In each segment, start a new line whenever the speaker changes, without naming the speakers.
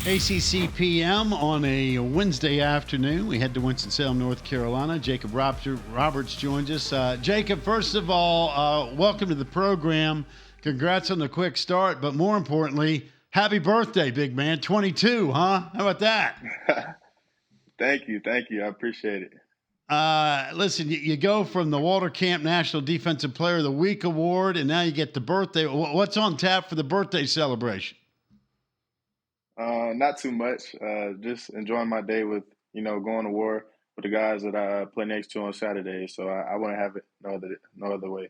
ACC PM on a Wednesday afternoon. We head to Winston-Salem, North Carolina. Jacob Roberts joins us. Jacob, first of all, welcome to the program. Congrats on the quick start, but more importantly, happy birthday, big man. 22, huh? How about that?
Thank you. I appreciate it.
Listen, you go from the Walter Camp National Defensive Player of the Week award, and now you get the birthday. What's on tap for the birthday celebration?
Not too much. Just enjoying my day with going to war with the guys that I play next to on Saturday. So I want to have it no other way.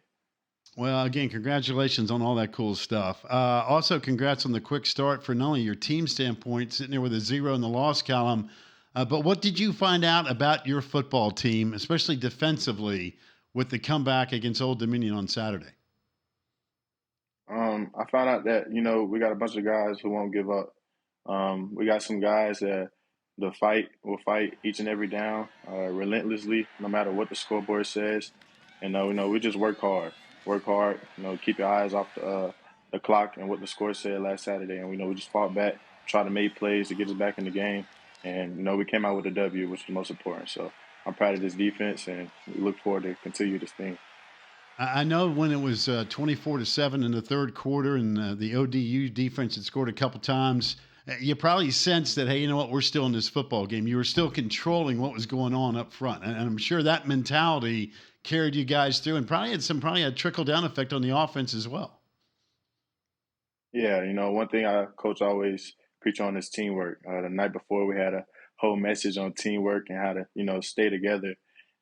Well, again, congratulations on all that cool stuff. Also, congrats on the quick start for not only your team standpoint, sitting there with a 0 in the loss column, but what did you find out about your football team, especially defensively, with the comeback against Old Dominion on Saturday?
I found out that we got a bunch of guys who won't give up. We got some guys that will fight each and every down, relentlessly, no matter what the scoreboard says. And we just work hard. Keep your eyes off the clock and what the score said last Saturday. And we just fought back, tried to make plays to get us back in the game. And we came out with a W, which is the most important. So I'm proud of this defense, and we look forward to continue this thing.
I know when it was 24-7 in the third quarter, and the ODU defense had scored a couple times. You probably sensed that, hey, you know what? We're still in this football game. You were still controlling what was going on up front, and I'm sure that mentality carried you guys through, and probably had trickle down effect on the offense as well.
Yeah, one thing our coach always preach on is teamwork. The night before, we had a whole message on teamwork and how to, stay together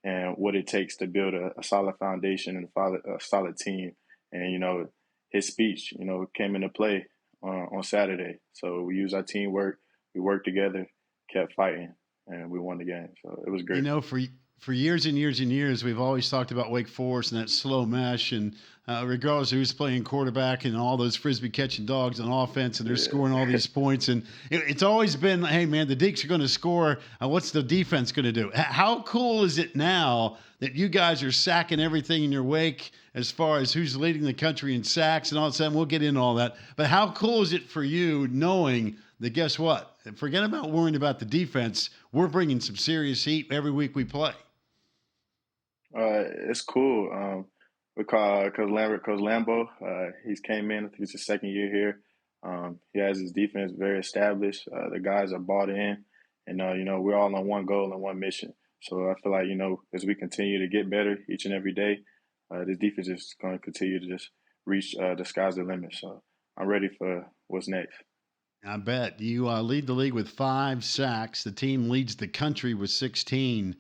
and what it takes to build a solid foundation and a solid team. And, his speech, came into play on Saturday. So we used our teamwork, we worked together, kept fighting, and we won the game. So it was
You
great.
know, for years and years and years, we've always talked about Wake Forest and that slow mesh, and regardless of who's playing quarterback and all those frisbee catching dogs on offense, and they're scoring all
Yeah.
these points, and it's always been, hey man, the Deeks are going to score. What's the defense going to do? How cool is it now that you guys are sacking everything in your wake, as far as who's leading the country in sacks and all of a sudden we'll get into all that. But how cool is it for you knowing that, guess what? Forget about worrying about the defense. We're bringing some serious heat every week we play.
It's cool. We call Coach Lambo. He's came in. I think it's his second year here. He has his defense very established. The guys are bought in, and we're all on one goal and one mission. So I feel like as we continue to get better each and every day, this defense is going to continue to just reach the sky's the limit. So I'm ready for what's next.
I bet you lead the league with 5 sacks. The team leads the country with 16.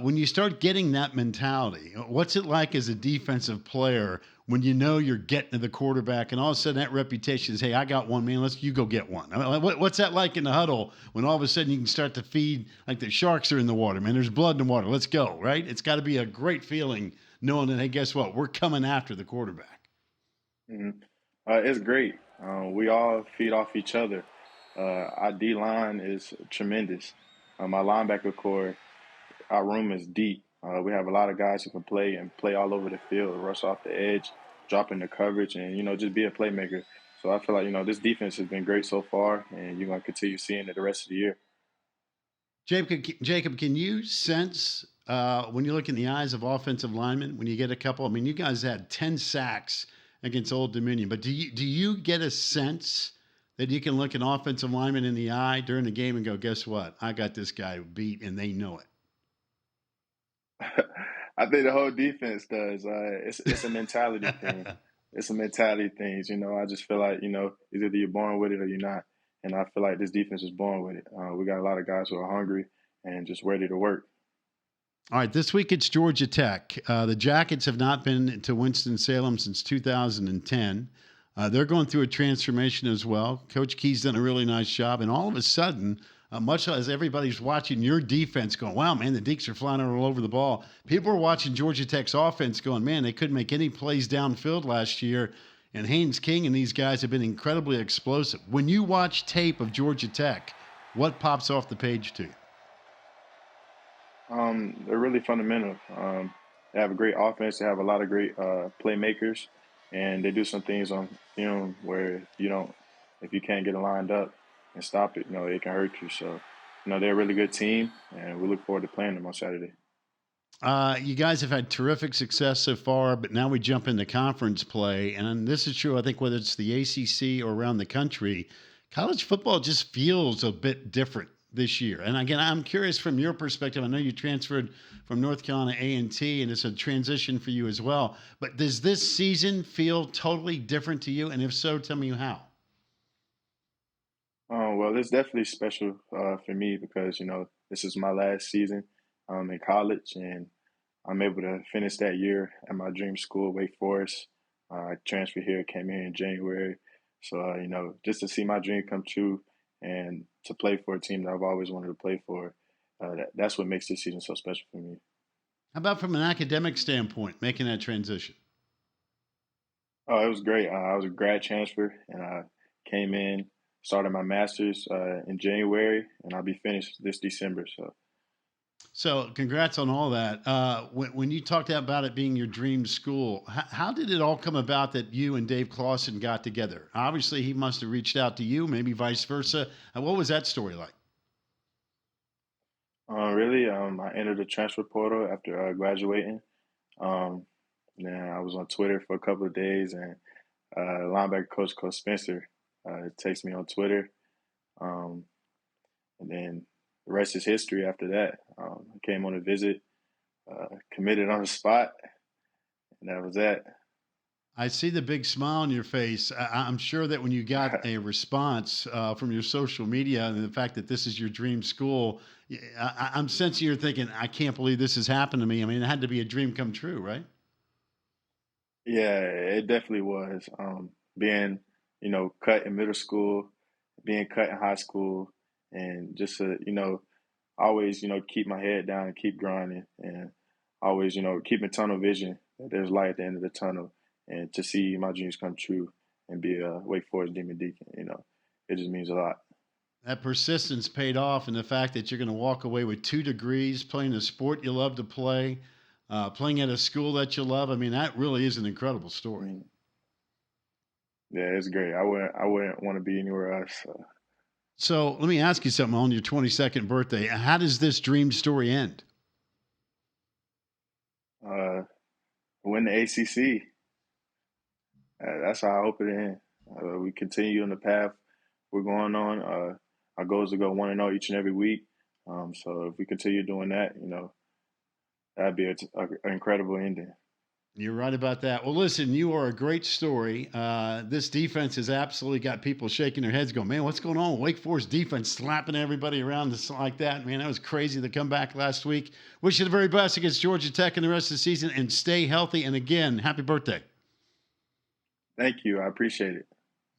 When you start getting that mentality, what's it like as a defensive player when you know you're getting to the quarterback and all of a sudden that reputation is, hey, I got one, man, you go get one. I mean, what's that like in the huddle when all of a sudden you can start to feed like the sharks are in the water, man? There's blood in the water. Let's go, right? It's got to be a great feeling knowing that, hey, guess what? We're coming after the quarterback.
hmm it's great. We all feed off each other. Our D line is tremendous. My linebacker core, our room is deep. We have a lot of guys who can play and play all over the field, rush off the edge, drop into coverage, and just be a playmaker. So I feel like this defense has been great so far, and you're gonna continue seeing it the rest of the year.
Jacob, can you sense when you look in the eyes of offensive linemen when you get a couple? I mean, you guys had 10 sacks against Old Dominion, but do you get a sense that you can look an offensive lineman in the eye during the game and go, guess what? I got this guy beat, and they know
I think the whole defense does. It's a mentality thing.
it.
It's a mentality thing. I just feel like either you're born with it or you're not. And I feel like this defense is born with it. We got a lot of guys who are hungry and just ready to work.
All right, this week it's Georgia Tech. The Jackets have not been to Winston-Salem since 2010. They're going through a transformation as well. Coach Key's done a really nice job, and all of a sudden, much as everybody's watching your defense going, wow, man, the Deeks are flying all over the ball, people are watching Georgia Tech's offense going, man, they couldn't make any plays downfield last year, and Haynes King and these guys have been incredibly explosive. When you watch tape of Georgia Tech, what pops off the page to you?
They're really fundamental. They have a great offense. They have a lot of great playmakers, and they do some things on film where if you can't get it lined up, and stop it. It can hurt you. So, they're a really good team, and we look forward to playing them on Saturday.
You guys have had terrific success so far, but now we jump into conference play. And this is true, I think, whether it's the ACC or around the country, college football just feels a bit different this year. And again, I'm curious from your perspective. I know you transferred from North Carolina A&T, and it's a transition for you as well. But does this season feel totally different to you? And if so, tell me how.
Well, it's definitely special for me because this is my last season in college, and I'm able to finish that year at my dream school, Wake Forest. I transferred here, came here in January, so just to see my dream come true and to play for a team that I've always wanted to play for, that's what makes this season so special for me.
How about from an academic standpoint, making that transition?
Oh, it was great. I was a grad transfer, and I came in, started my master's in January, and I'll be finished this December. So,
So, congrats on all that. When you talked about it being your dream school, how did it all come about that you and Dave Clawson got together? Obviously, he must have reached out to you, maybe vice versa. What was that story like?
really, I entered the transfer portal after graduating. Um, then I was on Twitter for a couple of days, and linebacker coach Spencer texted me on Twitter, um, and then the rest is history. After that, I came on a visit, committed on the spot, and that was that.
I see the big smile on your face. I'm sure that when you got a response from your social media and the fact that this is your dream school, I'm sensing you're thinking, I can't believe this has happened to me. I mean, it had to be a dream come true, right?
Yeah, it definitely was. Being, cut in middle school, being cut in high school, and just to, always, keep my head down and keep grinding, and always, keeping tunnel vision that there's light at the end of the tunnel, and to see my dreams come true and be a Wake Forest Demon Deacon, it just means a lot.
That persistence paid off, and the fact that you're going to walk away with 2 degrees, playing a sport you love to play, playing at a school that you love. I mean, that really is an incredible story.
Mm. Yeah, it's great. I wouldn't want to be anywhere else.
So let me ask you something on your 22nd birthday. How does this dream story end?
Uh, win the ACC. That's how I hope it ends. We continue on the path we're going on. Our goal is to go 1-0 each and every week. So if we continue doing that, that'd be an incredible ending.
You're right about that. Well, listen, you are a great story. This defense has absolutely got people shaking their heads, going, "Man, what's going on?" Wake Forest defense slapping everybody around just like that. Man, that was crazy. The comeback last week. Wish you the very best against Georgia Tech in the rest of the season, and stay healthy. And again, happy birthday.
Thank you. I appreciate it.